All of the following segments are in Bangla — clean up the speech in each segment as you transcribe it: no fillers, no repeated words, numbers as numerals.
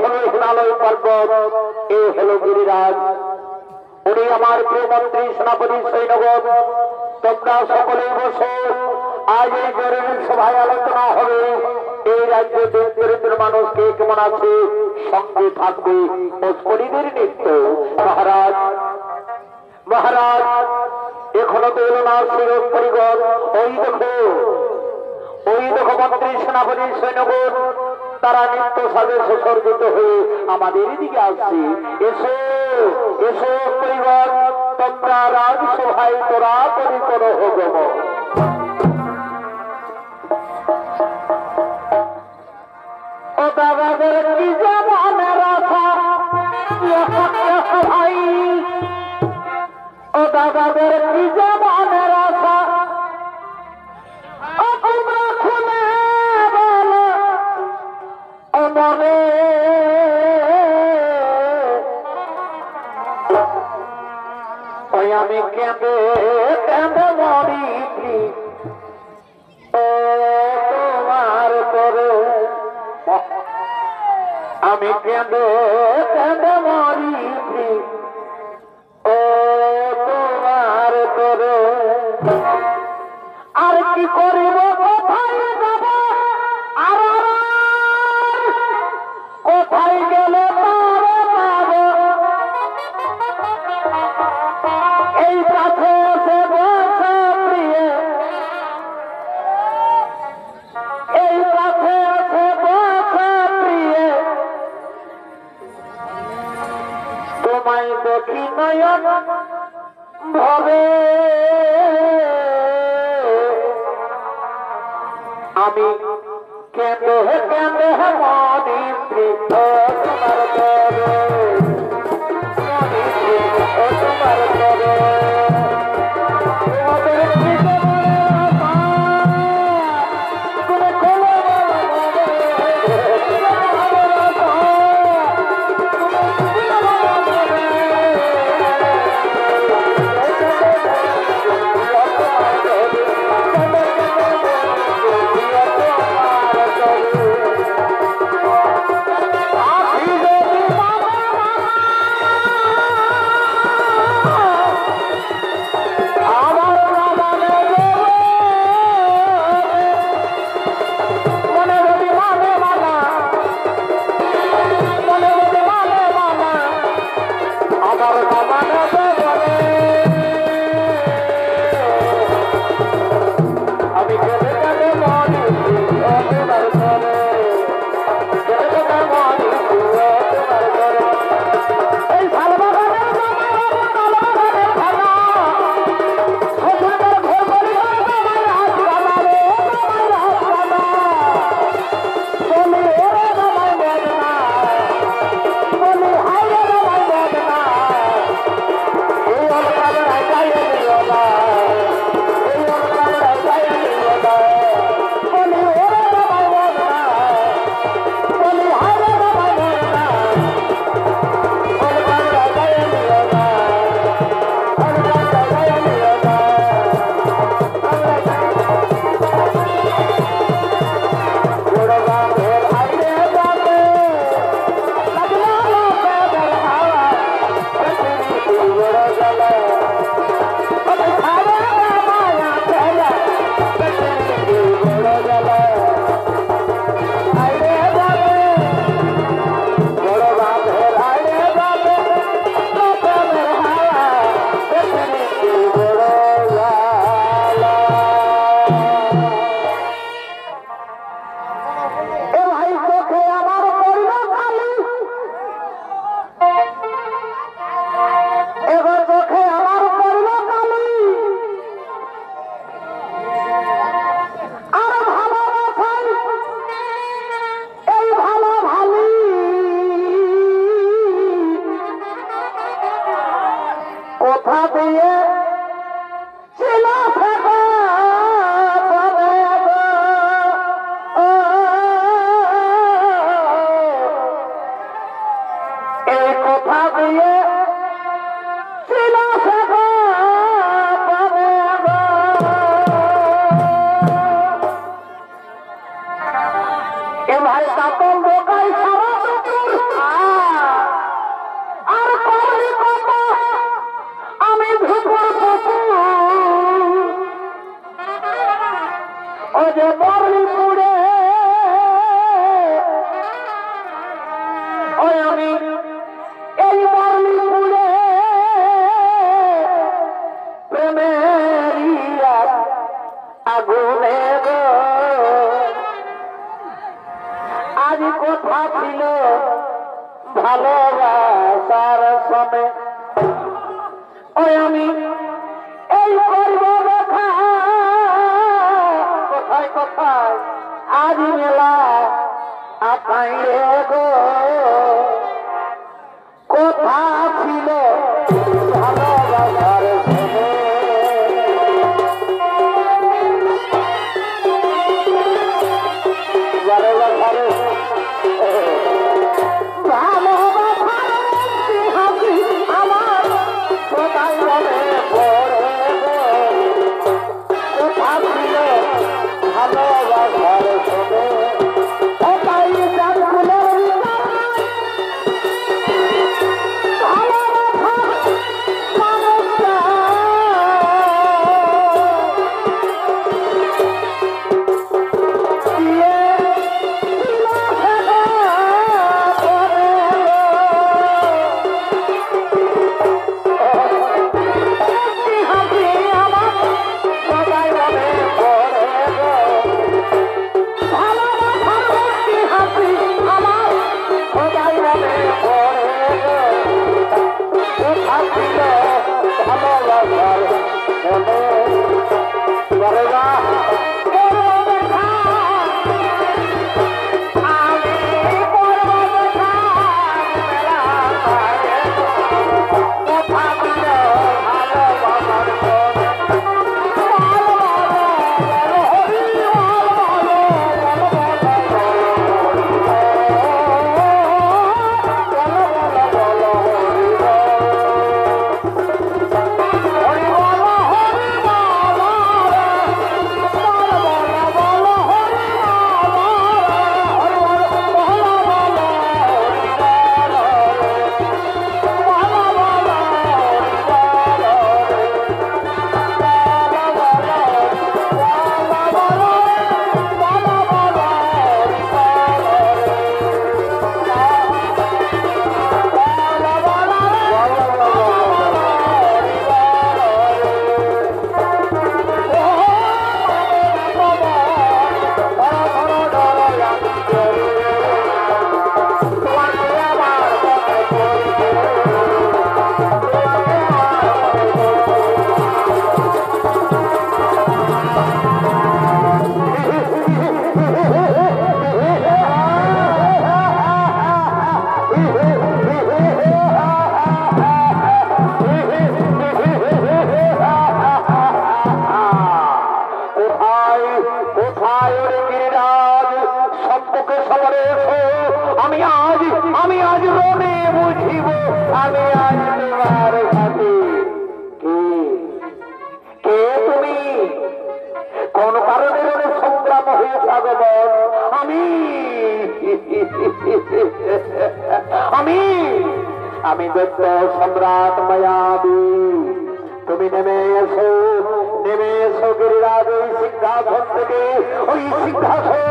হলো হিমালয় পর্বত, এ হলো গিরিরাজ। উনি আমার প্রিয় মন্ত্রী সেনাপতি সৈন্যগণ, তোমরা সকলেই বসে আজ এই জরুরি সভায় আলোচনা হবে এই রাজ্যে দেশ দরিদ্র মানুষ কে কেমন আছে, সঙ্গে থাকবে অস্করীদের নৃত্য। মহারাজ মহারাজ এখনো তো এলো না শিরোজ পরিগণ। ওই দেখো মন্ত্রী সেনাপতি সৈন্যগণ, তারা নিত্য সাজে সুসজ্জিত হয়ে আমাদের দিকে আসছে। এসো এসো পরিগণ, তোমরা রাজসভায় তোরা তরি করো হোগম। ও দাদাদের কি জামানের আশা ভাই, ও দাদাদের কি জামানের আশা, ও তোমরা খুলে বলো ও মনে। ওই আমি কেঁদে কেঁদে মরি তোমার করে, আমি কেঁদে কেঁদে মরি ও তোমার করে। আর কি করিব, কোথায় যাব, আর কোথায় গেলে তারে পাব, এই কাছে এসে বসে প্রিয়ে, এই কাছে এসে বসে প্রিয়ে, তোমায় দেখি নয়ন ভবে। আমি কেঁদে কেঁদে মনি তোমার করে, তোমার করে। ওই আমি এই মরলিপুরে প্রেমের আগুনে গো আজ কথা ছিল ভালোবাসার সময় ওই আমি এই করব দেখা কোথায় কোথায় আজ মেলা আপাই গো কথা ছিল ভালোবাসার সময় আমি আজ রনে বুঝিব আমি আজ তোমার সাথে কে তুমি কোন কারণে রনে সংগ্রাম হয়ে থাকবেন আমি আমি আমি দত্ত সম্রাট মায়াবী তুমি নেমে এসো গিরিরাজ ওই সিংহাসন থেকে ওই সিংহাসন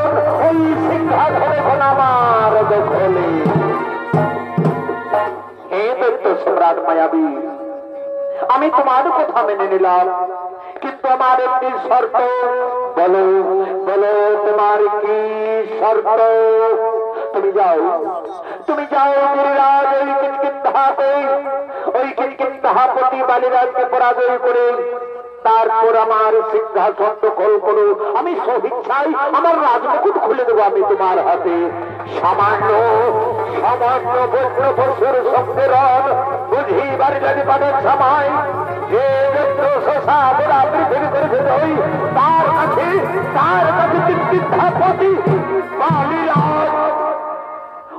এখন আমার দখলে হে দত্ত সম্রাট মায়াবী আমি তোমার কথা মেনে নিলাম কিন্তু আমার একটি শর্ত বলো বলো তোমার কি শর্ত তুমি যাও গিরিরাজ ওই কিষ্কিন্ধাপতি বালিরাজকে পরাজয় করে তারপর আমার সিংহাসন দখল করো আমি স্বেচ্ছায় আমার রাজমুকুট খুলে দেবো আমি তোমার হাতে সামান্য বছর সম্মেলন বুঝিবার যদি পানের সময় যে শশা গোড়া পৃথিবী করেছে তার কাছে কিষ্কিন্ধাপতি বালিরাজ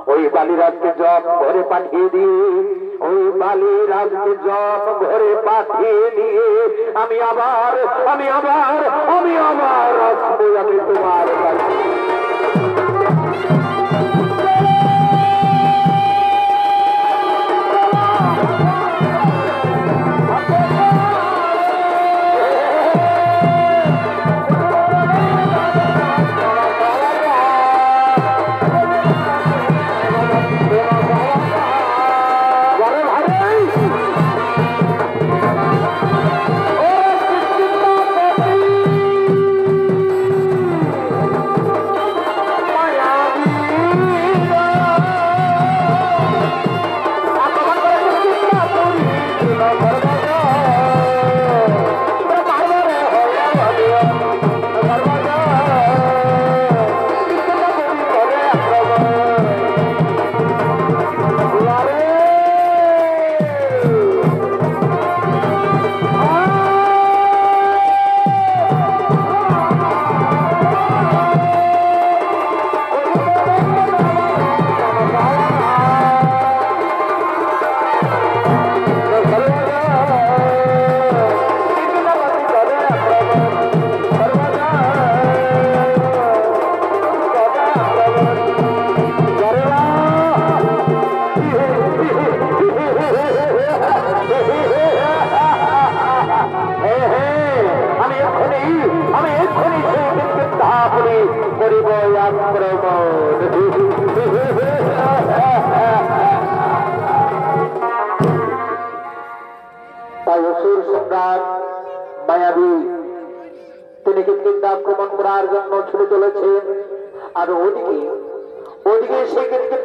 ওই বালিরাজকে জপ ঘরে পাঠিয়ে দিয়ে আমি আবার আসবো আমি তোমার কাছে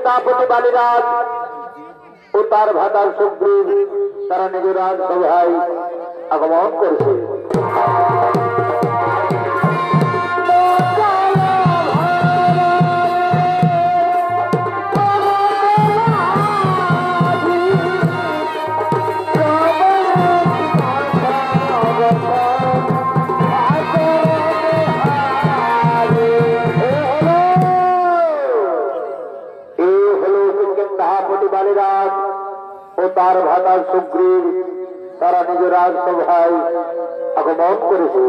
কেন্দ্রাপতি বালিরাজ ও তার ভাতা সুগ্রীব তারা নিজ রাজসভায় আগমন করেছে। তার ভাতা সুগ্রীব তারা নিজ রাজসভায় আগমন করেছে।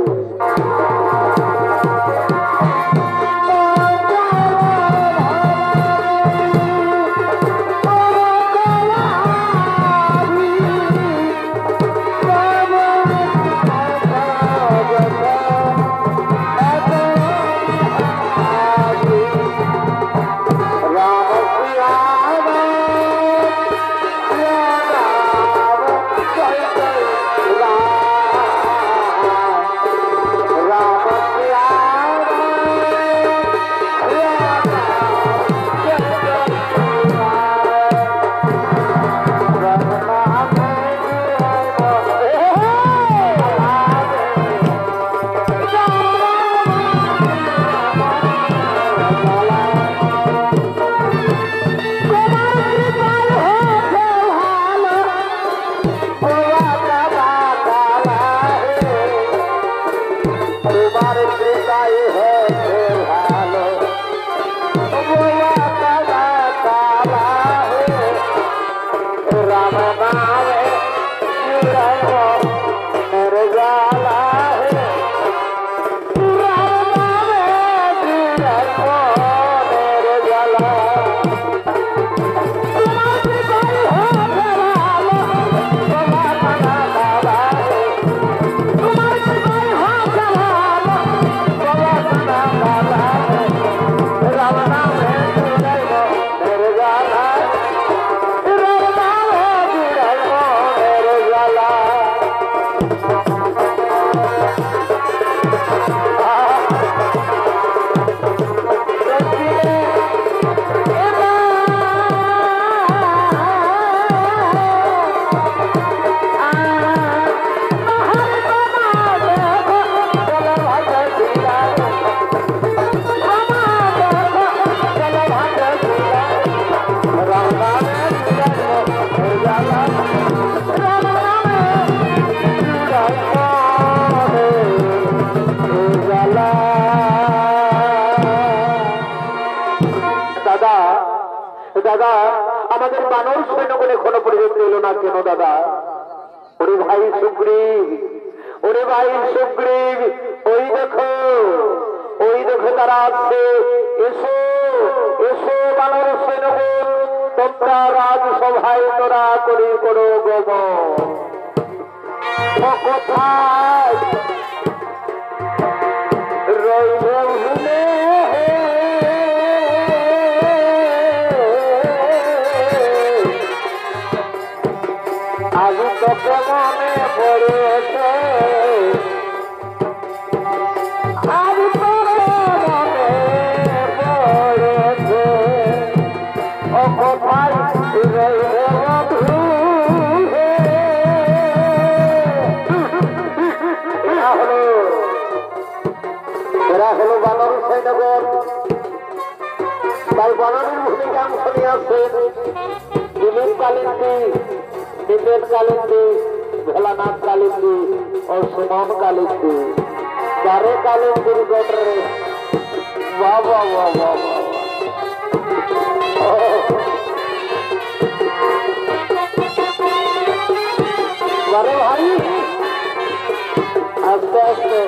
দাদা আমাদের বানর সৈন্যগণ এখনো পর্যন্ত এলো না কেন দাদা? ওরে ভাই সুগ্রীব, ওরে ভাই সুগ্রীব, ওই দেখো তারা আসছে। এসো এসো বানর সৈন্যগণ, তোমরা রাজসভায় তোরা করি করো গমন। কোথায় রইলে ভুলে আজি তোকে মনে পড়েছে, আজি তোকে মনে পড়েছে, ও কোথায় রইলে বন্ধু। এরা হলো বানর সৈন্যগণ, তাই বানরের ভূমিকা অংশ নিয়ে আসছে দিলীপ কালিন্দী, দীপেন কালিন্দী, ভোলানাথ কালিন্দী ও সুমন কালিন্দী। চারে কালিন্দির গোটরে বাবা বাবা বারে ভাই আস্তে আস্তে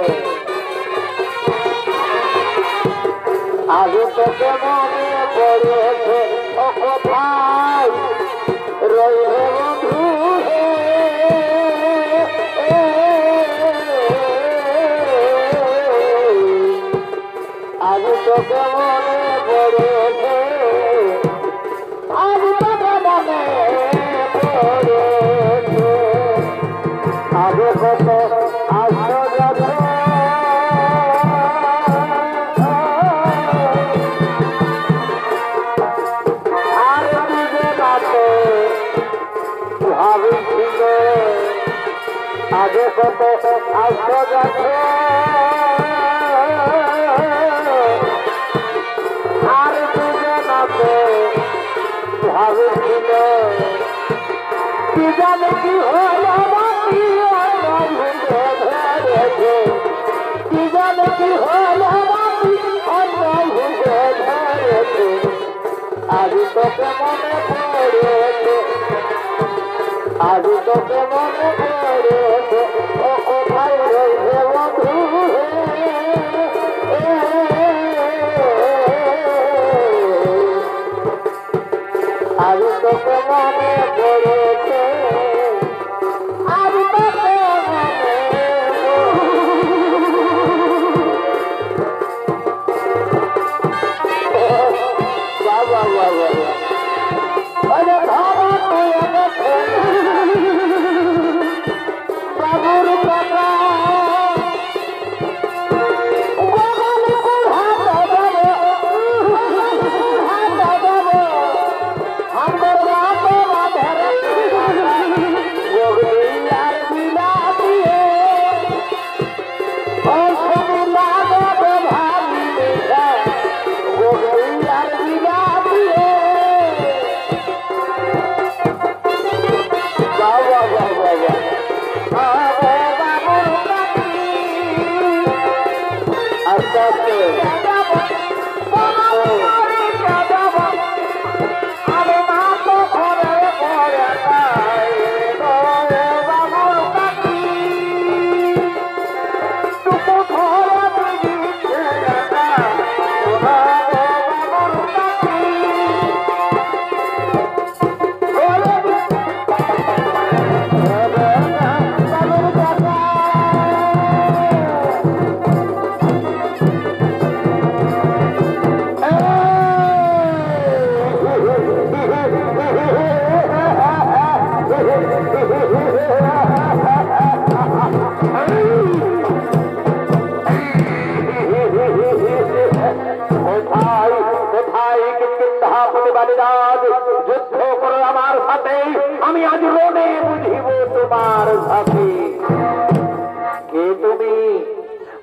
আগে তোকে মনে পড়েছে, ও কোথায় রইলে বন্ধু। আগে তোকে মনে পড়েছে, আগে তোকে মনে পড়েছে, আগে কত আসো যাবে কত আসো যাচ্ছে আর দুজনাতে ভাবেছিল কি জানে কি হলো বাকি ভুলে ধরেছে কি জানে কি হলো বাকি ভুলে ধরেছে আজ তোকে মনে পড়েছে আজ তোকে মনে পড়েছে ও কোথায় রয়েছে বন্ধু আজ তোকে মনে পড়েছে আজ তোকে বাবা বাবা আরে বাবা তুই বাবুর কথা যুদ্ধ করো আমার সাথে আমি আজ রোডে বুঝিব তোমার সাথে কে তুমি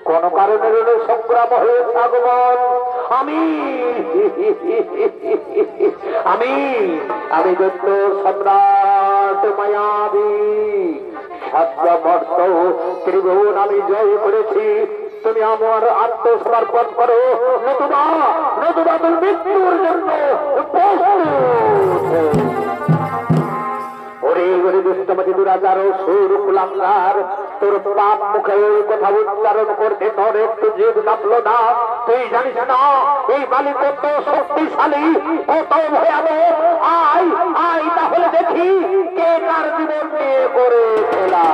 কোন কারণে রোডে সংগ্রাম হয়ে আগমন আমি আমি আমি দৈত্য সম্রাট মায়াবী সাধ্যামর্ত ত্রিভুবন আমি জয় করেছি তুমি আমার আত্মসমর্পণ করো নতুবা নতুবা তুমি মৃত্যুর জন্য ওরে ওরে দুষ্টমতি দুরাচার সুর কুলাঙ্গার তোর পাপ মুখে কথা উচ্চারণ করতে তোর একটু জীব কাঁপলো না তুই জানিস না এই বালি কত শক্তিশালী কত ভয়াবহ আয় আয় তাহলে দেখি কে কার জীবন নিয়ে করে ফেলা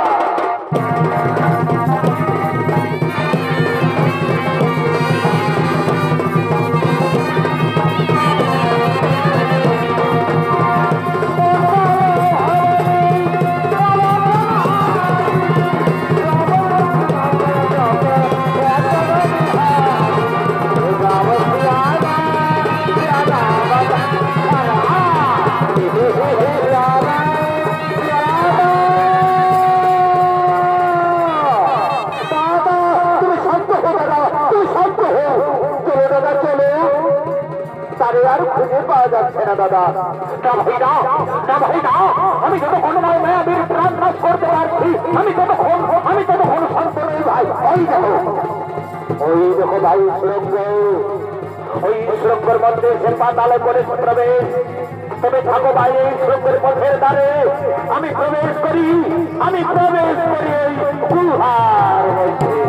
আর খুঁজে পাওয়া যাচ্ছে না দাদা না ভাই না আমি যতক্ষণ মায়াবীর প্রাণ নাশ করতে পারছি আমি ততক্ষণ সন্তরের ভাই ওই দেখো ভাই সুরঙ্গ ওই সুরঙ্গের মধ্যে সে পাতালে করে প্রবেশ তবে থাকো ভাই এই সুরঙ্গের পথের দ্বারে আমি প্রবেশ করি এই গুহার মধ্যে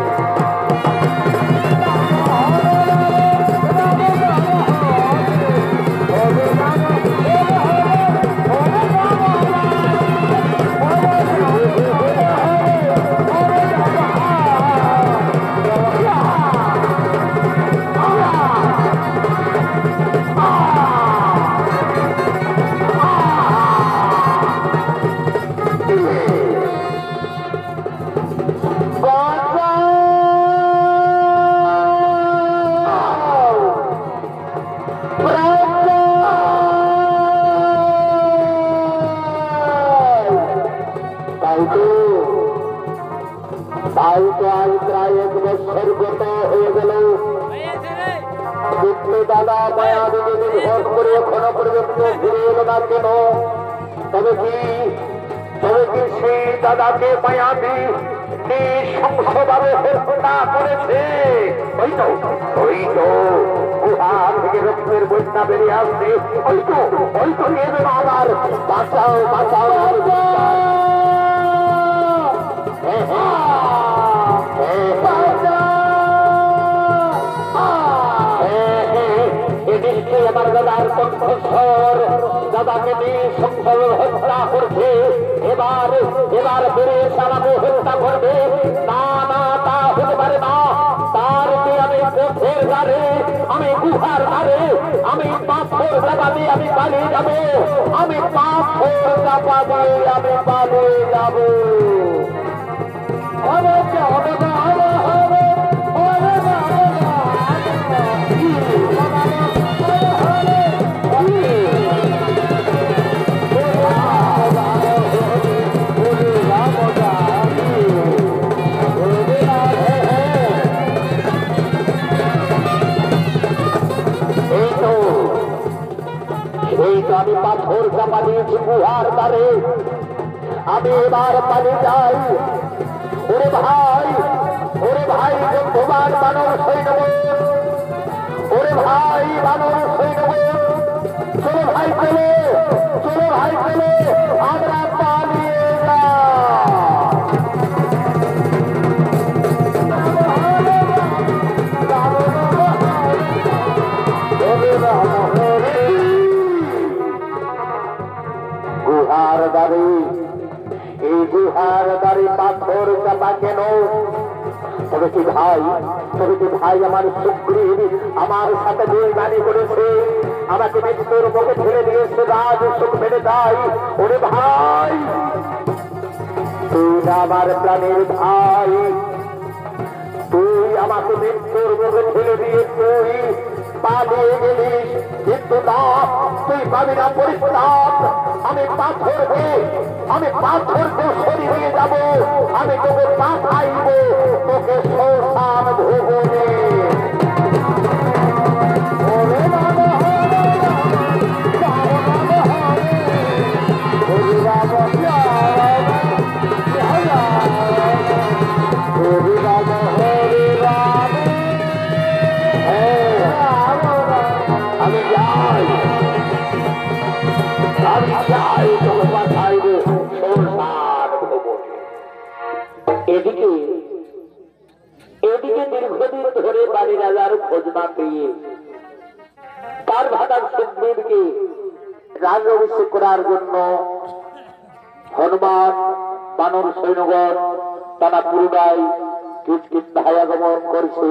হয়তো আজ প্রায় 1 বছর গত হয়ে গেল, কিন্তু দাদা মায়া দিকে নির্ভর করে এখনো পর্যন্ত ফিরে এলো না কেন? তবে কি সেই দাদাকে মায়াবী নৃশংসভাবে হত্যা করেছে? ওই তো গুহা থেকে রক্তের বন্যা বেরিয়ে আসছে। ওই তো নিয়ে দেবো আমার, বাঁচাও বাঁচাও। আমার দাদার কণ্ঠস্বর দাদাকে নিঃসংখ্যক হত্যা করছে। এবার বেরিয়ে চালাবো, হত্যা করবে না। না, তা হতে পারে না। তার যে আমি পথের ধারে, আমি গুহার ধারে, আমি পাথর চাপা দিয়ে আমি পালিয়ে যাবো। আমি পাথর চাপা দিয়ে আমি পালিয়ে যাবো। আমি পাথর চাপা দিয়েছি গুহার দ্বারে, আমি এবার পালিয়ে যাই। ওরে ভাই ভগবান বানর সৈন্যগণ, ওরে ভাই বানর সৈন্যগণ, চলো ভাই চলো আমরা পালিয়ে যাই। গুহার দ্বারে, এই গুহার দ্বারে পাথর চাপা কেন? তবে কি ভাই আমার সুগ্রীব আমার সাথে বেইমানি করেছে, আমাকে মৃত্যুর মুখে ঠেলে দিয়েছে, রাজ সুখ মেরে দেয়। ওরে ভাই, তুই না আমার প্রাণের ভাই, তুই আমাকে মৃত্যুর মুখে ঠেলে দিয়ে তুই পালিয়ে গেলিস, কিন্তু না, তুই পাবি না পরিত্রাণ। আমি পাথরকে সরিয়ে যাব, আমি তোকে পাঠাইব তোকে শ্মশান ভুবনে। এদিকে দীর্ঘদিন ধরে বাড়ি রাজার খোঁজ না পেয়ে তার ভাতা সুগ্রীবকে রাজ অভিষেক করার জন্য হনুমান বানর সৈন্যগণ তারা পুরোটাই কিচকিচ ধায়াগমন করছে।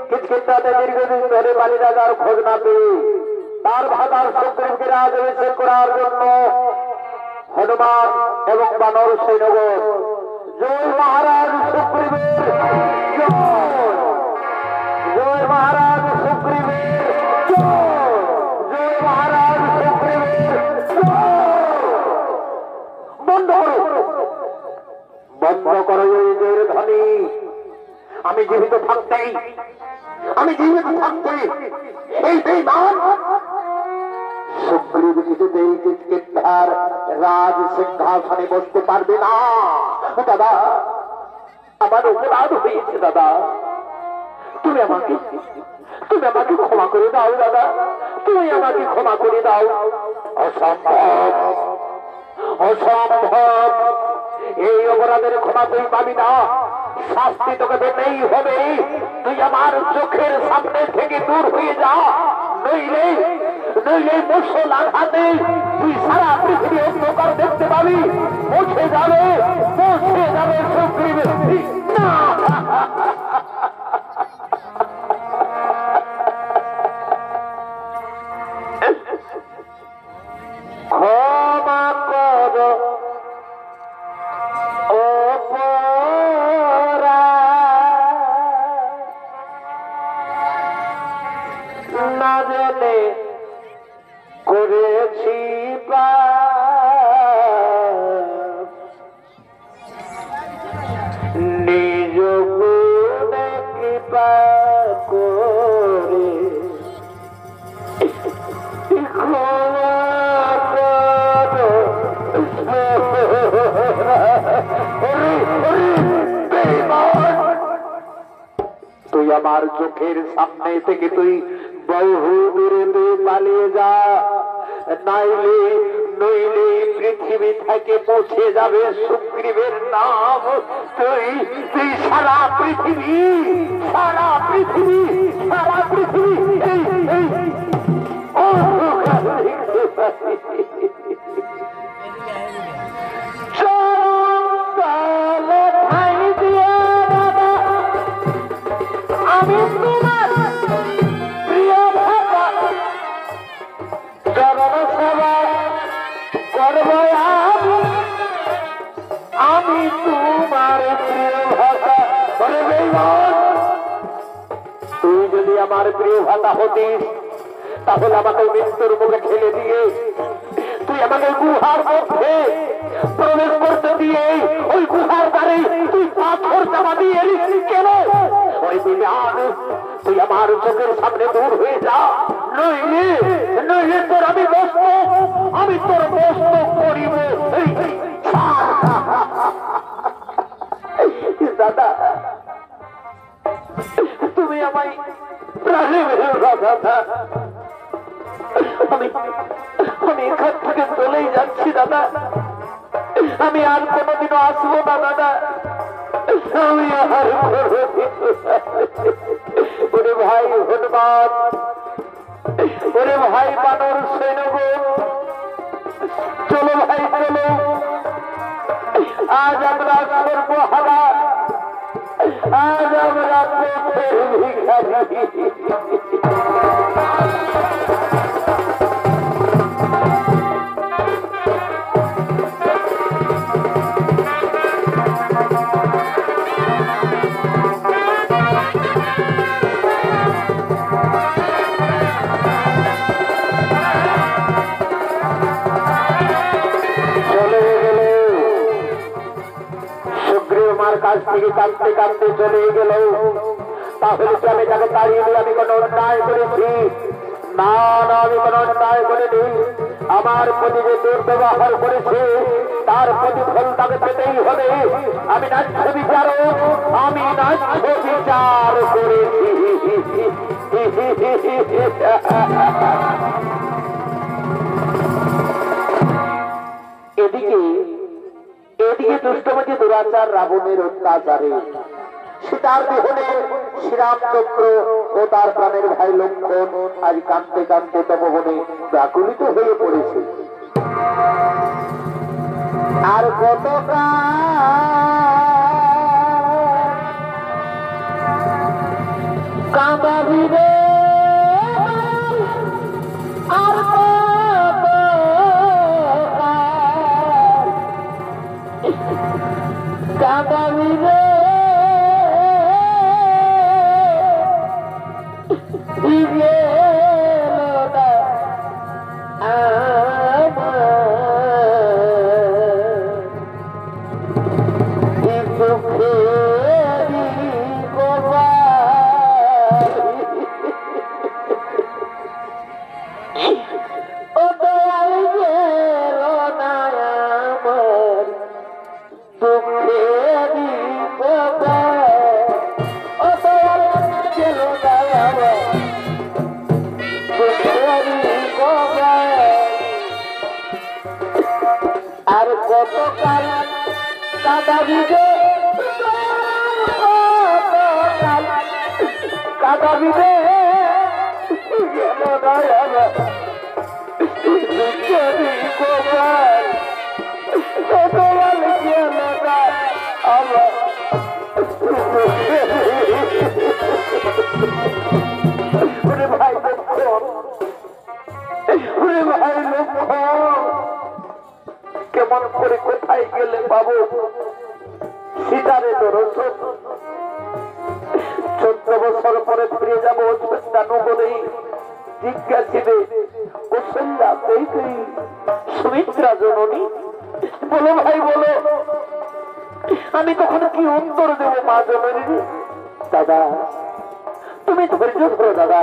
কিষ্কিন্ধাতে দীর্ঘদিন ধরে বালি রাজার খোঁজ না পেয়ে তার ভাতার সুগ্রীবকে রাজাভিষেক করার জন্য হনুমান এবং বানর সৈন্যগণ জয় মহারাজ সুগ্রীবের জয়, জয় মহারাজ সুগ্রীবের জয়, জয় মহারাজ সুগ্রীবের জয়। বন্ধ করো, বন্ধ করো এই জয়ের ধ্বনি। আমি জীবিত থাকতে এই বেঈমান সুগ্রীব কিছুতেই কিষ্কিন্ধার রাজ সিংহাসনে বসতে পারবে না। দাদা, আমার অপরাধ হয়েছে দাদা, তুমি আমাকে ক্ষমা করে দাও দাদা, তুমি আমাকে ক্ষমা করে দাও। অসম্ভব, অসম্ভব, এই অপরাধের ক্ষমা তুই পাবি না, শাস্তি তোকে পেতেই হবে। তুই আমার চোখের সামনে থেকে দূর হয়ে যা, নইলে মুসল আঘাতে তুই সারা পৃথিবী অন্ধকার দেখতে পাবি। মুছে যাবে সুগ্রীবের না। ক্ষমা কর না জেনে করেছি নিজ গুণে কৃপা করে তুই আমার চোখের সামনে থেকে তুই বহু দূরে তুই পালিয়ে যা, নইলে পৃথিবী থেকে মুছে যাবে সুগ্রীবের নাম। তুই সারা পৃথিবী আমি তোমার প্রিয় ভাতা চরণ সেবা করব, আমি তোমার প্রিয় ভাতা। তুই যদি আমার প্রিয় ভাতা হতিস তাহলে আমাকে মৃত্যুর মুখে ঠেলে দিয়ে তুই আমাকে গুহার মধ্যে প্রবেশ করতে দিয়ে ওই গুহার দ্বারে তুই পাথর চাপা দিয়ে এলি কেন? ওই বিমান তুই আমার চোখের সামনে দূর হয়ে যা, নইলে তোর আমি তোর মস্তক করিব। দাদা, তুমি আমায় প্রাণে মেরে দাদা, আমি এখান থেকে চলেই যাচ্ছি দাদা, আমি আর কোনোদিনও আসবো না দাদা, আমি আর ওরে ভাই হনুমান, ওরে ভাই বানর সৈন্যগণ, চলো ভাই চলো, আজ আমরা সর্বহারা, আজ আমরা পথের ভিখারি। কাছ থেকে কাঁদতে কাঁদতে চলে গেল, তাহলে কি আমি তাকে তাড়িয়ে দিয়ে আমি কোনো অন্যায় করেছি? না, আমি কোনো অন্যায় করিনি। আমার প্রতি যে দুর্ব্যবহার করেছে তার প্রতিফল তাকে পেতেই হবে। আমি ন্যায্য বিচার করেছি। এদিকে দুষ্টমতি দুরাচার রাবণের অত্যাচারে সীতার বিহনে শ্রীরামচন্দ্র ও তার প্রাণের ভাই লক্ষ্মণ আজ কাঁদতে কাঁদতে তপবনে ব্যাকুলিত হয়ে পড়েছে। আর কতকাল কাঁদাবি রে আর কাঁদাবি রে দিবে আর কতকাল কাঁদাবি রে কাঁদাবি রে গেল কতকাল গেল আমার ভাই ভাই লক্ষ্য কেমন করে কোথায় গেলে পাবো সীতারে দর্শন 14 বছর পরে ফিরে যাবো বলেই জিজ্ঞাসিবে কৌশল্যা কই কই সুমিত্রা জননী বলো ভাই বলো আমি তখন কি উত্তর দেব মা জননী দাদা তুমি ধৈর্য ধরো দাদা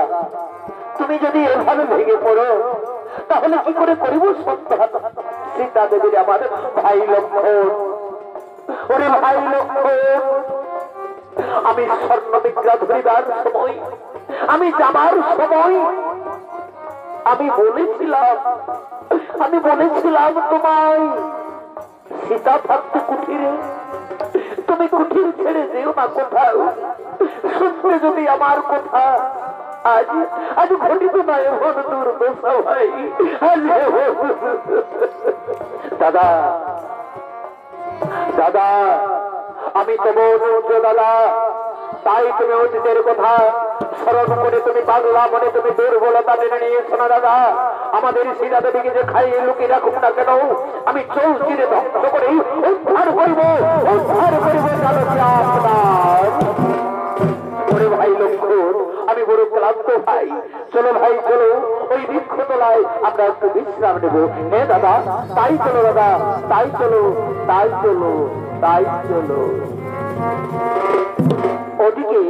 তুমি যদি এভাবে ভেঙে পড়ো তাহলে কি করে করিব সত্য সীতা দেবীর আমার ভাই লক্ষ্মণ ওরে ভাই লক্ষ্মণ আমি স্বর্ণ বিগ্রহ ধরিবার সময় আমি যাবার সময় আমি বলেছিলাম তোমায় সীতা থাকতে কুঠিরে তুমি কুঠির ছেড়ে যেও না কোথাও শুনতে যদি আমার কথা আজ আজ ঘটিত নয় হন দুর্দশা ভাই দাদা দাদা আমি তো বলছি দাদা তাই তুমি অতীতের কথা স্মরণ করে তুমি পাগলা মনে তুমি দুর্বলতা টেনে নিয়েছো না দাদা আমাদের সীতা দেবীকে যে খাইয়ে লুকিয়ে রাখুক না কেন আমি চৌচিরে ধ্বংস করে উদ্ধার করবো ভাই লক্ষ্মণ আমি বড় ক্লান্ত ভাই চলো ভাই চলো ওই বৃক্ষ তলায় আমরা একটু বিশ্রাম নেবো হ্যাঁ দাদা তাই চলো দাদা তাই চলো তাই চলো তাই চলো ওদিকে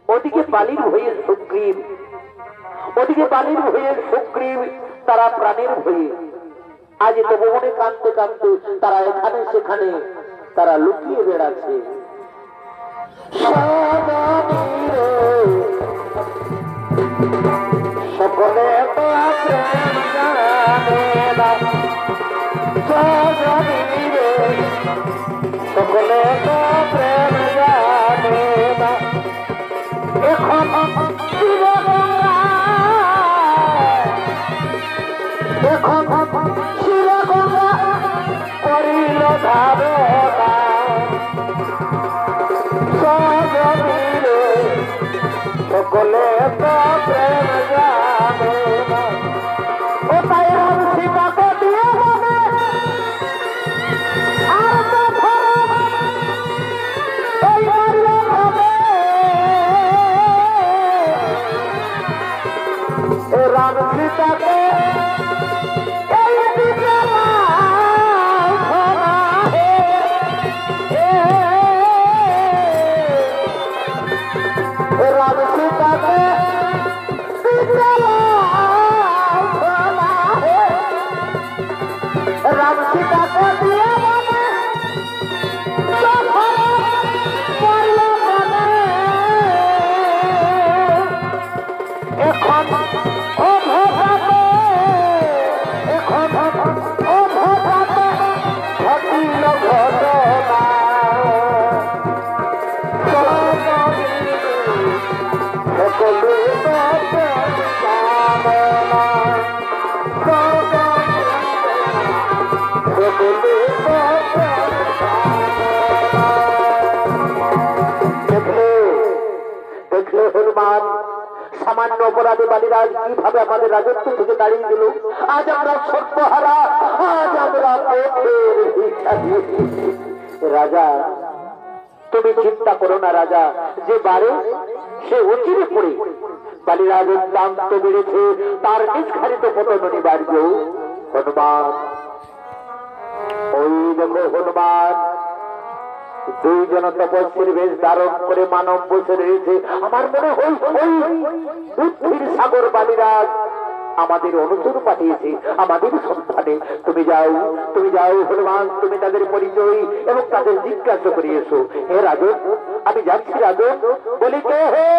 ওদিকে বালির ভয়ে সুগ্রীব তারা প্রাণের ভয়ে আজ তো ভবনে কাঁদতে কাঁদতে তারা এখানে সেখানে তারা লুকিয়ে বেড়াচ্ছে সকলে তো প্রেম জানে না সকলে তো প্রেম জানে না এখন শিরগঙ্গা করিল ধারণা সকলে তো প্রেম জানে না ও তাই রাম সীতাকে দিয়ে হবে আর তো রাম সীতাকে রাম সীতাকে দিয়ে এখন ঘটিল ঘটনা দেখলে হনুমান সামান্য অপরাধী বালিরাজ কিভাবে আমাদের রাজত্ব থেকে দাঁড়িয়ে দিল। আজ আমরা সর্বহারা, আজ আমরা পথের ভিখারি। রাজা তুমি চিন্তা করো না রাজা, যে বারে সে অচিরে পড়ে বালিরাজের দাম তো বেড়েছে, তার নিষ্কারিত পতন অনিবার্য। হনুমান, ওই দেখো হনুমান, দুইজন তপস্বীর বেশ ধারণ করে মানব বসে রয়েছে। আমার মনে হয় ওই বুদ্ধির সাগর বালিরাজ আমাদের অনুচর পাঠিয়েছে আমাদের সন্ধানে। তুমি যাও, তুমি যাও হনুমান, তুমি তাদের পরিচয় এবং তাদের জিজ্ঞাসা করে এসো। হে রাজন, আমি যাচ্ছি রাজন। বলি কে হে,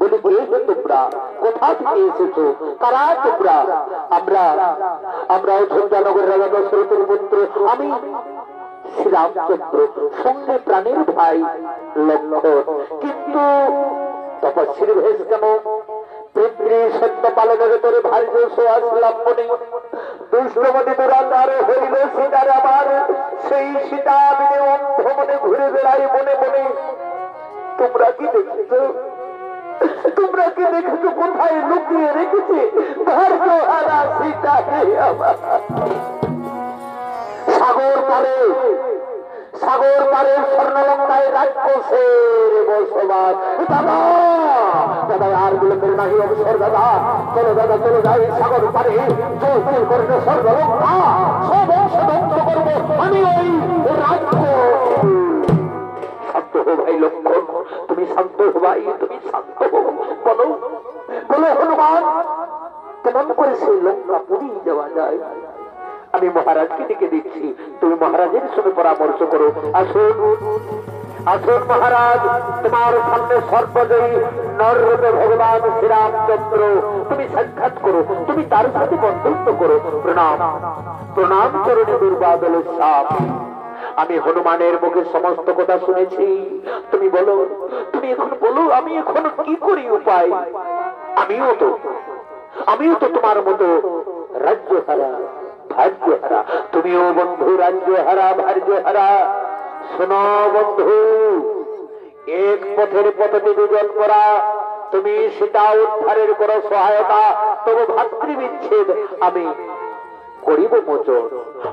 বলি কে হে তোমরা, কোথা থেকে এসেছো, কারা তোমরা? আমরা অযোধ্যানগরের রাজা দশরথের পুত্র, আমি শ্রীরামচন্দ্র, সঙ্গে প্রাণের ভাই লক্ষ্মণ। কিন্তু তপস্বীর ভেষ কেন? পিতৃ সত্য পালনের তোরে ভার্য আসলাম মনে, দুষ্টমতি দুরাচারে হইল সীতার আমার, সেই সীতা বিনে অন্ধ মনে ঘুরে বেড়াই মনে মনে। তোমরা কি দেখেছো, তোমরা কি দেখেছো কোথায় লুকিয়ে রেখেছে ভার্য হারা সীতা? সাগর পারে, সাগর পারে স্বর্ণলঙ্কায় রাক্ষসের বসবাস। দাদা দাদা, আর বিলম্বের নাহি অবসর দাদা, চলো দাদা চলো যাই সাগর পারে, জল জল করে স্বর্ণলঙ্কা সব অংশ ধ্বংস করবো আমি ওই রাজ্য। শান্ত হো ভাই লক্ষ্মণ, তুমি শান্ত হো ভাই, তুমি শান্ত হো। বলো বলো হনুমান, কেমন করে সেই লঙ্কা পুড়িয়ে যাওয়া যায়? আমি মহারাজকে ডেকে দিচ্ছি, তুমি মহারাজের সঙ্গে পরামর্শ করো। আসুন আসুন মহারাজ, তোমার সামনে সর্বজয়ী নররূপে ভগবান শ্রীরামচন্দ্র, তুমি সাক্ষাৎ করো, তুমি তার সাথে বন্ধুত্ব করো। প্রণাম প্রণাম চরণে দুর্বাদল সাপ। আমি হনুমানের মুখে সমস্ত কথা শুনেছি, তুমি বলো, তুমি এখন বলো আমি এখন কি করি উপায়? আমিও তো তোমার মতো রাজ্যহারা ভাগ্যহারা, তুমিও বন্ধু রাজ্যহারা ভাগ্যহারা। শোনো বন্ধু, এক পথের পথে দুজন করা, তুমি সীতা উদ্ধারের করো সহায়তা, তবু ভাতৃবিচ্ছেদ আমি করিব মোচন।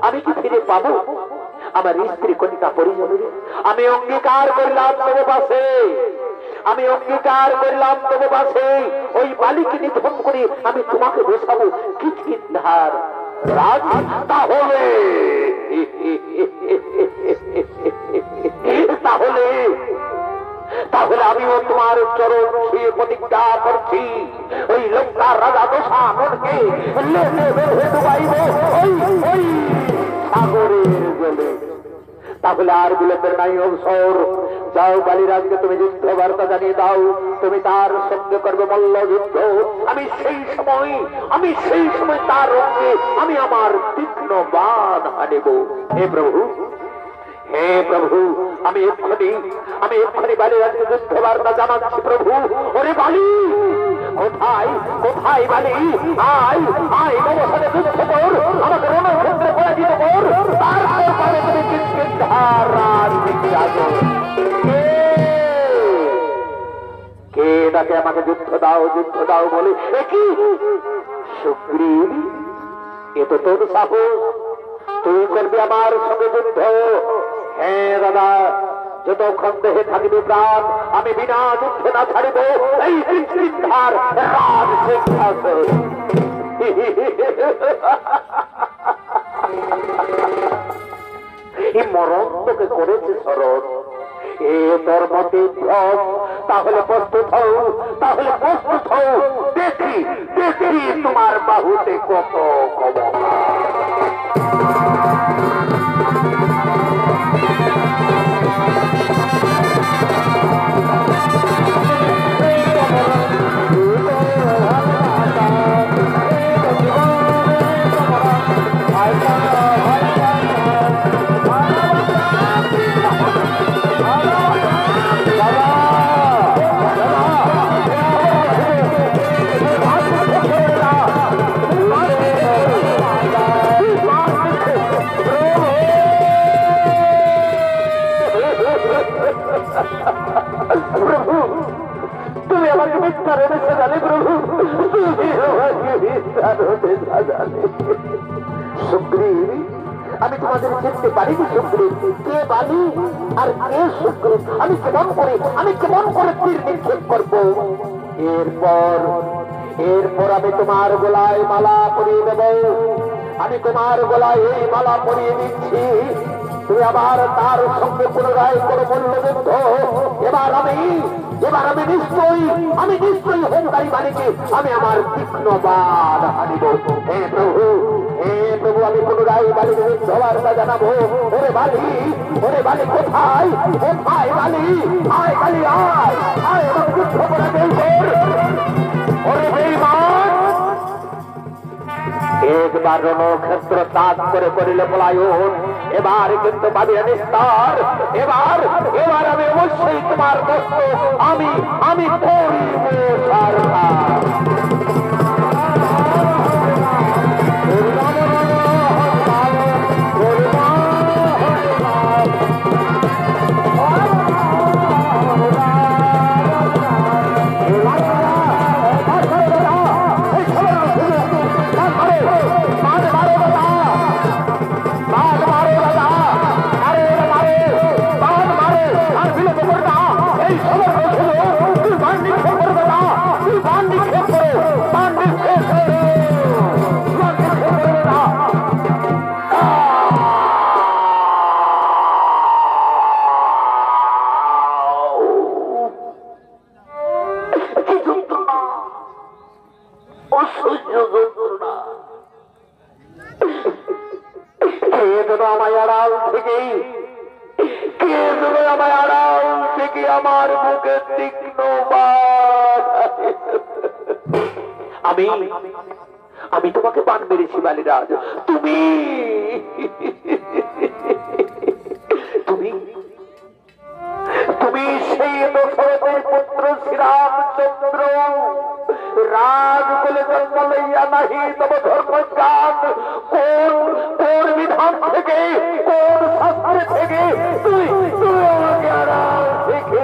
আমি কি ফিরে পাবো আমার স্ত্রী কন্যা পরিজনের? আমি অঙ্গীকার করলাম তবু পাশে, আমি অঙ্গীকার করলাম তবু পাশে ওই বালিকে নিধন করে আমি তোমাকে বসাবো কিচকিন্ধার রাজ। তাহলে তাহলে তাহলে আমিও তোমার চরণ ছুঁয়ে প্রতিজ্ঞা করছি, ওই লঙ্কার রাজা দশাননকে ডুবাইব ওই সাগরের জলে। তাহলে আর বিলম্বের নাই অবসর, যাও বালিরাজকে তুমি যুদ্ধ বার্তা জানিয়ে দাও, তুমি তার সঙ্গে করবে মল্ল যুদ্ধ। আমি সেই সময় তার রঙে আমি আমার তীক্ষ্ণ বাণ হানিব। হে প্রভু, হে প্রভু, আমি এক্ষুনি বালিরাজকে যুদ্ধ বার্তা জানাচ্ছি প্রভু। ওরে বালি, কোথায় কোথায় বালি? আয় আয় বাবার সাথে যুদ্ধ কর, আমাকে রণক্ষেত্রে পরাজিত কর, তারপরে তুমি কিষ্কিন্ধার রাজ দেখে আসো। কে তাকে আমাকে যুদ্ধ দাও বলে? কি সুগ্রীব, এ তো তোর সাহস, তুই করবি আমার সঙ্গে যুদ্ধ? হ্যাঁ দাদা, যতক্ষণ দেহে থাকবে প্রাণ আমি বিনা যুদ্ধে না ছাড়িব এই কিষ্কিন্ধার রাজ সিংহাসন। এই মরণ তোকে করেছে স্মরণ, এ তোর মতে ভ্রম। তাহলে প্রস্তুত হও, দেখি তোমার বাহুতে কত ক্ষমতা। প্রভু তুমি আমাকে মিথ্যা রোদে সাজালে প্রভু, তুমি আমাকে মিথ্যা রোদে সাজালে। সুগ্রীব আমি তোমাদের চিনতে পারিনি সুগ্রীব, কে বালি আর কে সুগ্রীব, আমি কেমন করে তীর নিক্ষেপ করবো। এরপর আমি তোমার গলায় মালা পরিয়ে দেব, আমি তোমার গলায় এই মালা পরিয়ে দিচ্ছি, তুমি আবার তার সঙ্গে পুনরায় কোনো মূল্যযুদ্ধ। এবার আমি নিশ্চয়ই হোমকারী বাণীকে আমি আমার তীক্ষ্ণ বাদ হারিব। হে প্রভু আমি পুনরায় বালির যুদ্ধ বার্তা জানাবো। ওরে বালি কোথায় বালি, আয় বালি আয় এবং যুদ্ধ করা দেব। ওরে বেঈমান, একবার রণক্ষেত্র ত্যাগ করে করিলে পলায়ন, এবার কিন্তু পাবিয়া নিস্তার। এবার আমি অবশ্যই তোমার দোস্ত, আমি করিব সারথা। আমার বুকে তীক্ষ্ণ আমি তোমাকে বান মেরেছি বালিরাজ, তুমি সেই দশরথের পুত্র শ্রীরামচন্দ্র, রাজ বলে জন্ম লইয়া নাহি তব ধর্মজ্ঞান। কোন বিধান থেকে, কোন শাস্ত্র থেকে তুই আমাকে আড়াল থেকে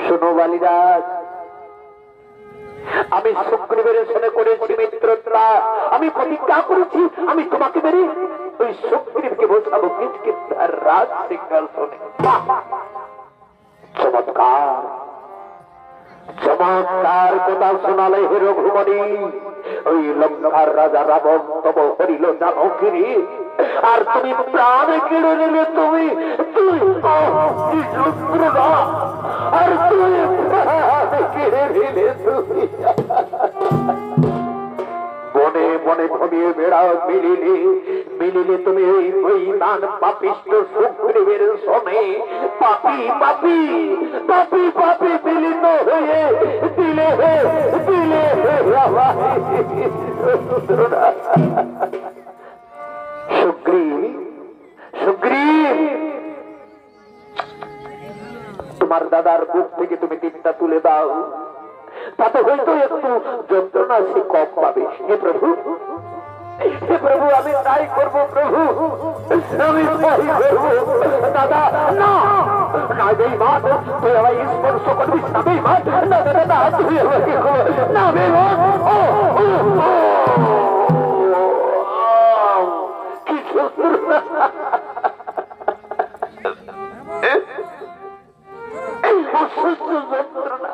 শোনো বালিরাজ, আমি সুগ্রীবের সঙ্গে করেছি মিত্রতা, আমি প্রতিজ্ঞা করেছি আমি তোমাকে মেরে ওই সুগ্রীবকে বসাবো কিষ্কিন্ধার রাজ সিংহাসনে। চমৎকার কথা শোনালে হে রঘুমণি। ওই লঙ্কার রাজা রাবণ তব হরিল জানকিনী, আর তুমি প্রাণ কেড়ে নিলে, তুমি আর তুমি প্রাণ কেড়ে নিলে, বনে বনে ভবিয়ে বেড়াও মিলিলে তুমি ওই দান পাপিষ্ট সুগ্রীবের সনে। পাপি মিলিত হয়ে দিলে সুগ্রীব তোমার দাদার বুক থেকে তুমি তীরটা তুলে দাও, তাতে হয়তো একটু যন্ত্রণা সে কম পাবে। হে প্রভু আমি তাই করবো প্রভু, আমি তাই করবো। দাদা না বেঈমান, তুই আমায় স্পর্শ করবিস না বেঈমান, না দাদা তুই আমাকে না বেঈমান। কি যন্ত্রণা, অসহ্য যন্ত্রণা।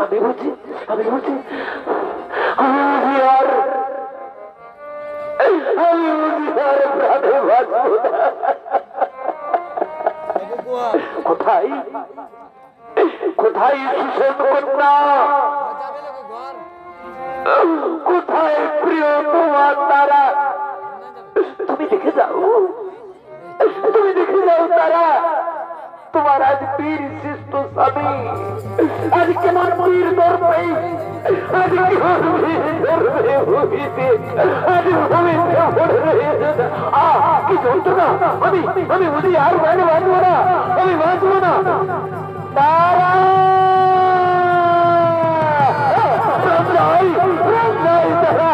আমি বুঝি আর প্রাণে বাঁচব না। কোথায় সুষেণ কন্যা, কোথায় প্রিয় তোমার তারা? তুমি দেখে যাও তারা, তোমার আজ বীর শ্রেষ্ঠ স্বামী আজ কেমন বীর দর্পে, আজ কেমন বীর দর্পে ভূমিতে, আজ ভূমিতে পড়ে রয়েছে। কি যন্ত্রণা, আমি বুঝি আর বাঁচবো না, আমি বাঁচবো না। তারা রাম নাই তারা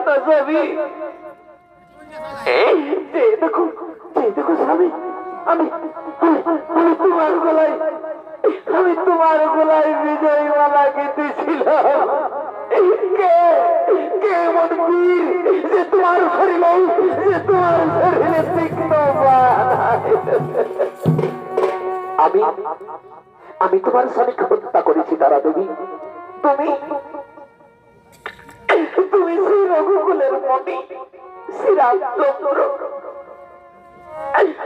না স্বামী। দেখো দেখো স্বামী, আমি তোমার গলায় বিজয়ী মালা গেঁথেছিলাম। কে এমন বীর যে তোমার শরীরে তীক্ষ্ণ বাণ? আমি তোমার স্বামীকে হত্যা করেছি তারা দেবী। তুমি সেই রঘুকুলের মণি শ্রীরামচন্দ্র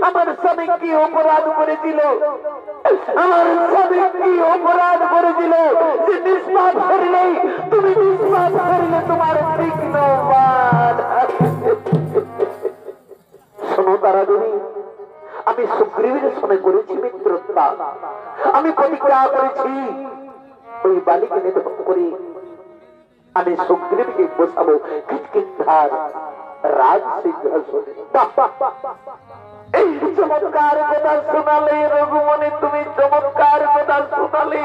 আমার স্বামী কি অপরাধ করেছিল? যে নিষ্পাপ শরীরে তোমার তীক্ষ্ণ বাণ। শোনো তারা দেবী, আমি সুগ্রীবের সঙ্গে করেছি মিত্রতা। আমি প্রতিজ্ঞা করেছি ওই বালিকে নিধন করে আমি সুগ্রীবকে বসাবো কিষ্কিন্ধার রাজ সিংহাসনে। চমৎকার কথা শোনালে রঘুমণি, তুমি চমৎকার কথা শোনালে।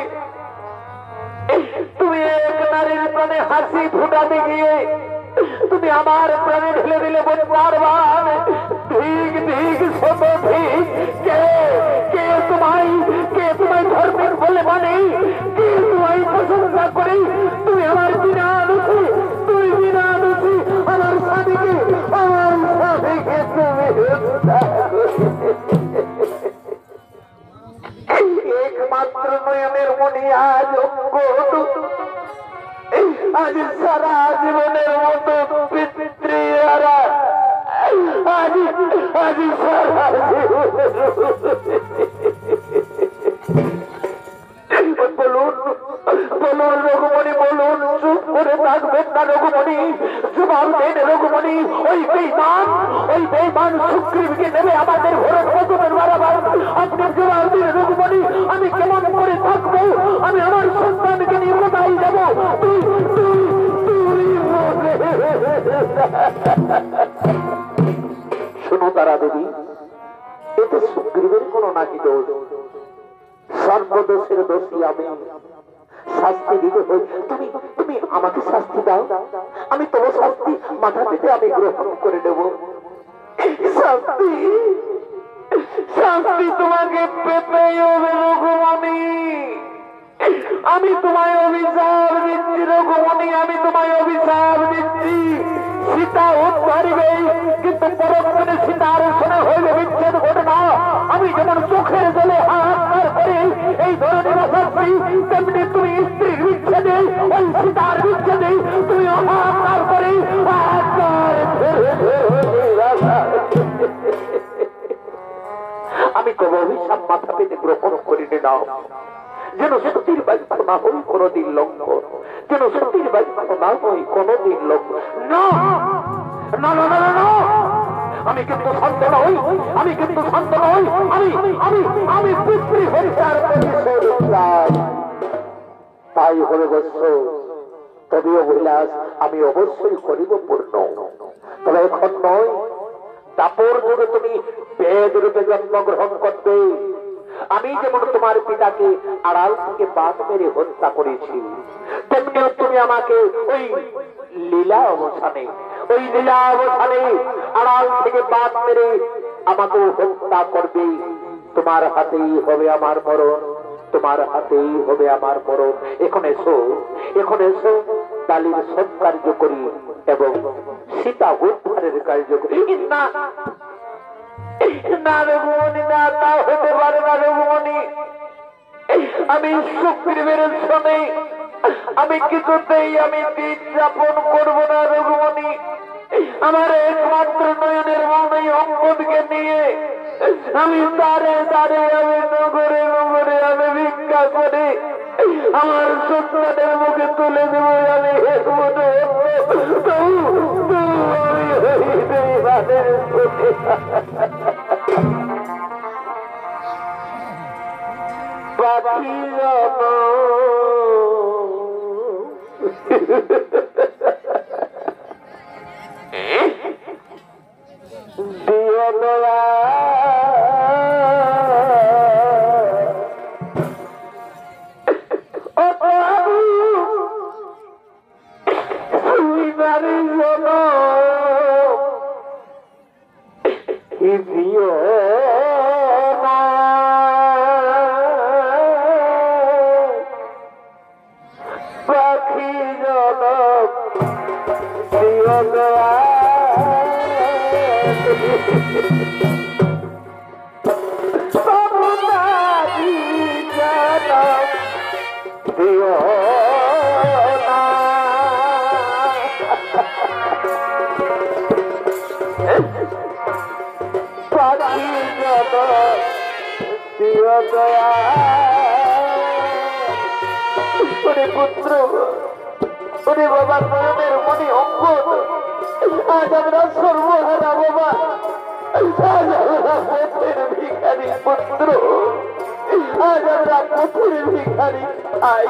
তুমি এক নারীর প্রাণে হাসি ফুটাতে গিয়ে তুমি আমার প্রাণে ঢেলে দিলে বারবার ঠিক শত ঠিক। কে তোমায় ধর্মের বলে মানে, কে তোমায় প্রশংসা করে? তুমি আমার বিনা দোষী আমার স্বামীকে তুমি একমাত্র নয়নের মনে আজ আজ সারা জীবনের মতো পিতৃহারা আজ সারা বলুন রঘুমণি, বলুন। চুপ করে থাকবেন না রঘুমণি, জবাব দেন রঘুমণি। ওই বেঈমান সুগ্রীবকে নেবে আমাদের ঘরের কদমের বারাবার। আপনি জবাব দিন রঘুমণি। আমি কেমন করে থাকবো? আমি আমার সন্তানকে নিয়ে কোথায় যাবো? শোনো তারা দেবী, এতে সুগ্রীবের কোনো নাকি দোষ। সর্বদোষের দোষী আমি, শাস্তি দিতে হই। তুমি আমাকে শাস্তি দাও, আমি তোমার শাস্তি মাথা পেতে আমি গ্রহণ করে নেব। শাস্তি তোমাকে পেতেই হবে রঘুমণি। আমি তোমায় অভিশাপ দিচ্ছি রঘুমণি, আমি তোমায় অভিশাপ দিচ্ছি। সীতা উদ্ধারিবে, কিন্তু পরক্ষণে সীতার শোনা হইবে বিচ্ছেদ ঘটনা। আমি যেমন চোখের জলে হাহাকার করে এই ধরনের শাস্তি, তেমনি তুমি স্ত্রীর বিচ্ছেদে, ওই সীতার বিচ্ছেদে তুমি হাহাকার করে আমি তবে অভিশাপ মাথা পেতে গ্রহণ করিনি নাও। যেন সতীর বাক্য না হই কোনদিন লঙ্ঘন, যেন সতীর বাক্য না হই কোনদিন লঙ্ঘন। না, আমি কিন্তু শান্ত নই, আমি পিতৃ হত্যার প্রতিশোধ চাই। তাই হবে বৎস, তবে অভিলাষ আমি অবশ্যই করিব পূর্ণ। তবে এখন নয়, তারপর যুগে তুমি বেদ রূপে জন্মগ্রহণ করবে। আমি যেমন তোমার পিতাকে আড়াল থেকে বাদ মেরে হত্যা করেছি, তেমনি তুমি আমাকে ওই লীলা অবসানে আড়াল থেকে বাদ মেরে আমাকে হত্যা করবে। তোমার হাতেই হবে আমার মরণ, এখন এসো বালির সৎ কার্য করি এবং সীতা উদ্ধারের কার্য করি। না রঘুমণি, না, তা হতে পারে না রঘুমণি। আমি সুগ্রীবের সঙ্গে আমি কিছুতেই দিন যাপন করবো না রঘুমণি। আমার একমাত্র নয়নের মনে অঙ্গদকে নিয়ে আমি দাঁড়ে আমি নগরে আমি ভিক্ষা করে আমার সন্তানের মুখে তুলে দেবো। আমি পাখি দিও দয়া নারী জন দিও দয়া দিও না পাখি যত দিও দয়া ওরে পুত্র ওরে বাবা নয়নের মনি অঙ্গদ আজ আমরা সর্বহারা বাবা আজ আমরা পথের ভিখারি পুত্র আজ আমরা পথের ভিখারি আই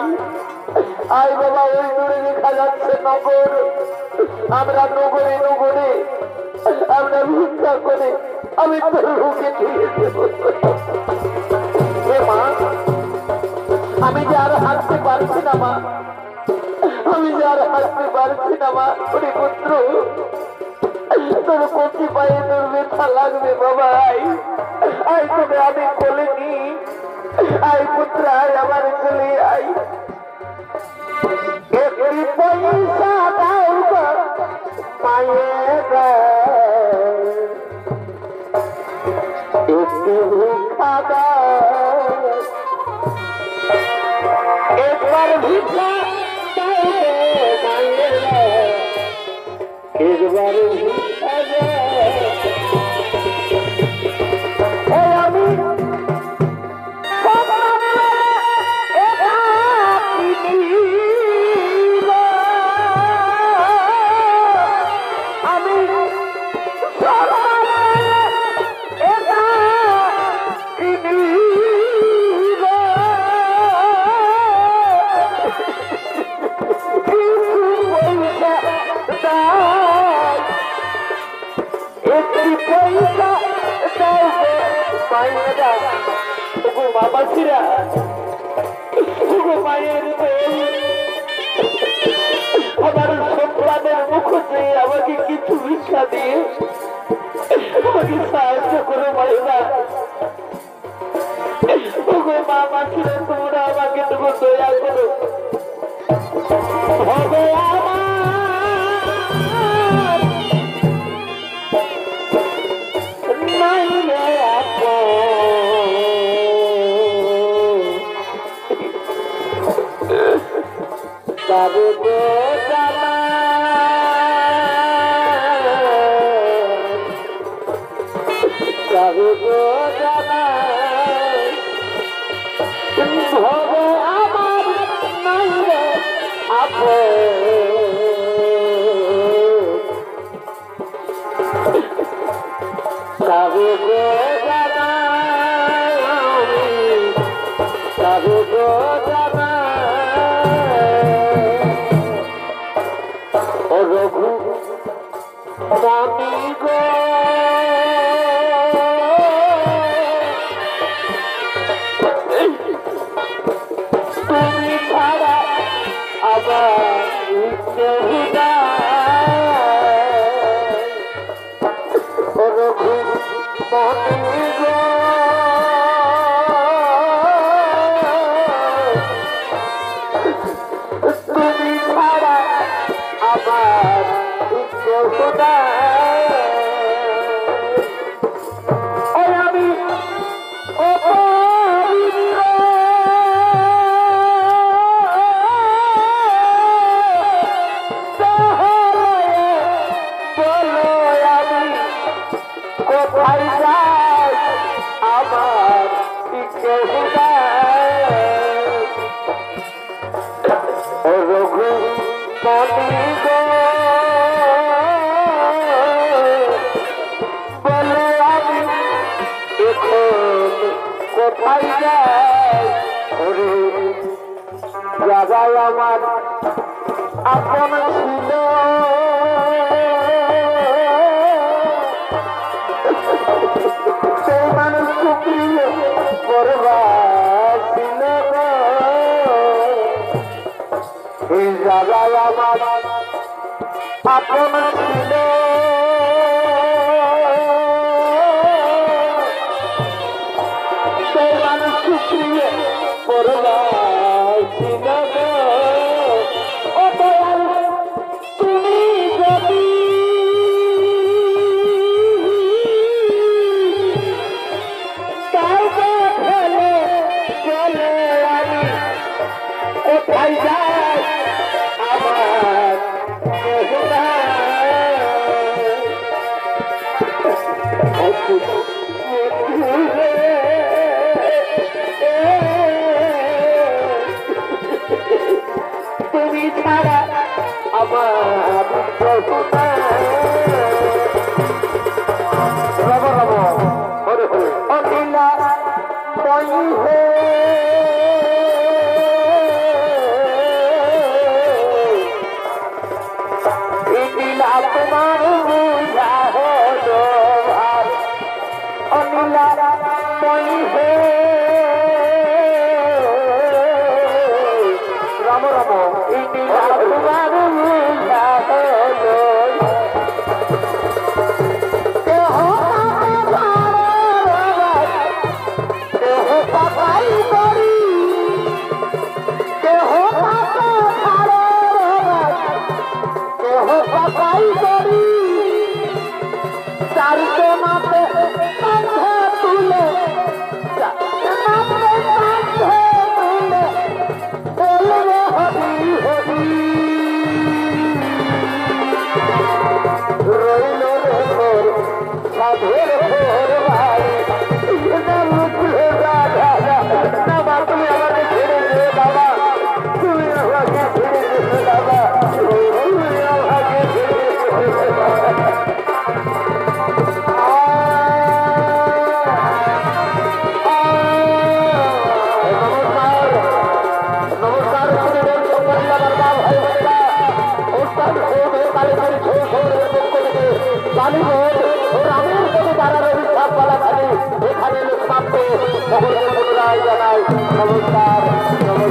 আই বাবা ওই দূরে দেখা যাচ্ছে নগর আমরা নগরে নগরে আমরা ভিক্ষা করে আমি তোর রুখে দিয়ে দেব মা আমি যে আর হাঁটতে পারছি না মা আমি যে আর হাঁটতে পারছি না মা ওরে পুত্র তোর কচি পায়ে তোর ব্যথা লাগবে বাবা আই আই তোকে আমি কোলে নি আই পুত্র আই আমার কোলে আই একটি পয়সা দাও মায়ের একটি ভিক্ষা দাও একবার ভিক্ষা একবার ভিক্ষা আমি আমার সন্তানের মুখ চেয়ে আমাকে কিছু ভিক্ষা দিয়ে আমাকে সাহায্য করো মায়েরা মা মাসিরা তোমরা আমাকে তবু দয়া করো যাবে গো জানা যাবে গো জানা ভবে আমার নাই রে আপন যাবে গো জানা যাবে গো জানা রঘু মামি গো তুমি ছাড়া আবার কেউ রঘু মামি গো তুমি ছাড়া আবার আমি কোথায় যাই আমার রঘু মানি গো বলে আমি এখন কোথায় যাই ওরে যাবাই আমার আপন ছিল সেই মানুষ সুপ্রিয় করবার ছিল এই জায়গায় আমার আপন ছিল সেই মানুষ সুপ্রিয় করবার ছিল ও দয়াল তুমি কোথায় যায় আমার তুমি ছাড়া আমার অনিলা তোমার বুঝা হলো অনিলা রাম রাম ইনিলা তোমার বুঝা হলো এখানে লোক মাত্র সকলকে পুনরায় জানাই নমস্কার।